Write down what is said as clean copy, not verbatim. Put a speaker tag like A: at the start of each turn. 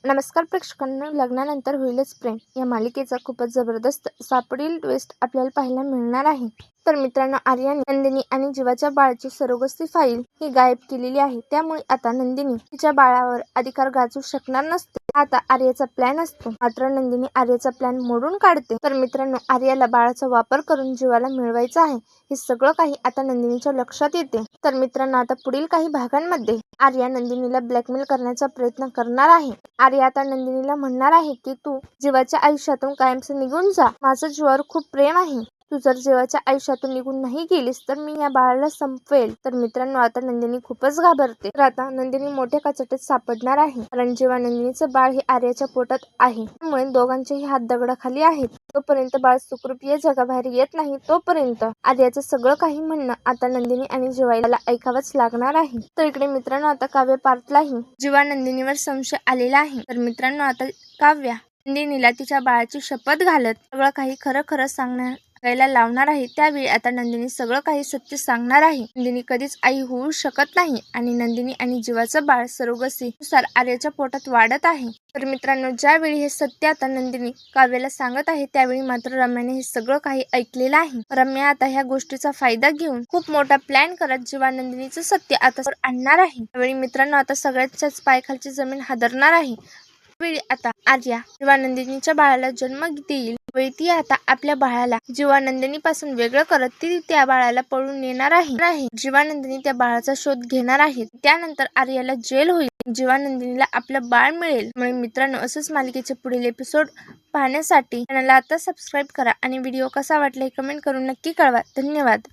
A: नमस्कार प्रेक्षकांना, लग्नानंतर होईलच प्रेम या मालिकेचा खूपच जबरदस्त असा पुढील ट्विस्ट आपल्याला पाहायला मिळणार आहे. तर मित्रांनो, आर्याने नंदिनी आणि जीवाच्या बाळाची सरोगसी फाईल ही गायब केलेली आहे. त्यामुळे आता नंदिनी तिच्या बाळावर अधिकार गाजवू शकणार नसते. आता आर्याचा प्लॅन असतो. मात्र नंदिनी आर्याचा प्लॅन मोडून काढते. तर मित्रांनो, आर्याला बाळाचा वापर करून जीवाला मिळवायचं आहे, हे सगळं काही आता नंदिनीच्या लक्षात येते. तर मित्रांनो, आता पुढील काही भागांमध्ये आर्या नंदिनीला ब्लॅकमेल करण्याचा प्रयत्न करणार आहे. आर्या आता नंदिनीला म्हणणार आहे की तू जीवाच्या आयुष्यातून कायमचं निघून जा. माझं जीवावर खूप प्रेम आहे. तू जर जीवाच्या आयुष्यातून निघून नाही गेलीस तर मी या बाळाला संपवेल. तर मित्रांनो, आता नंदिनी खूपच घाबरते. तर आता नंदिनी मोठ्या कचाट्यात सापडणार आहे. कारण जेव्हा नंदिनीचं बाळ हे आर्याच्या पोटात आहे, त्यामुळे दोघांचेही हात दगडाखाली आहेत. तोपर्यंत बाळ सुखरूप या जगाबाहेर येत नाही, तोपर्यंत आर्याचं सगळं काही म्हणणं आता नंदिनी आणि जीवाला ऐकावंच लागणार आहे. तर इकडे मित्रांनो, आता काव्य पार्थलाही जीवा नंदिनीवर संशय आलेला आहे. तर मित्रांनो, आता काव्या नंदिनीला तिच्या बाळाची शपथ घालत सगळं काही खरं खरं सांगायला लावणार आहे. त्यावेळी आता नंदिनी सगळं काही सत्य सांगणार आहे. नंदिनी कधीच आई होऊ शकत नाही आणि नंदिनी आणि जीवाचं बाळ सरोगसीनुसार आर्याच्या पोटात वाढत आहे. तर मित्रांनो, ज्यावेळी हे सत्य आता नंदिनी काव्याला सांगत आहे, त्यावेळी मात्र रम्याने हे सगळं काही ऐकलेलं आहे. रम्या आता ह्या गोष्टीचा फायदा घेऊन खूप मोठा प्लॅन करत जीवा नंदिनीचं सत्य आता आणणार आहे. त्यावेळी मित्रांनो, आता सगळ्यांच्याच पायाखालची जमीन हादरणार आहे. वेळी आता आर्या जीवा नंदिनीच्या बाळाला जन्म देईल. वेळी ती आता आपल्या बाळाला जीवा नंदिनीपासून वेगळं करत ती त्या बाळाला पळून नेणार आहे. जीवा नंदिनी त्या बाळाचा शोध घेणार आहे. त्यानंतर आर्याला जेल होईल. जीवा नंदिनीला आपलं बाळ मिळेल. म्हणून मित्रांनो, असंच मालिकेचे पुढील एपिसोड पाहण्यासाठी चॅनलला आता सबस्क्राईब करा आणि व्हिडिओ कसा वाटला हे कमेंट करून नक्की कळवा. धन्यवाद.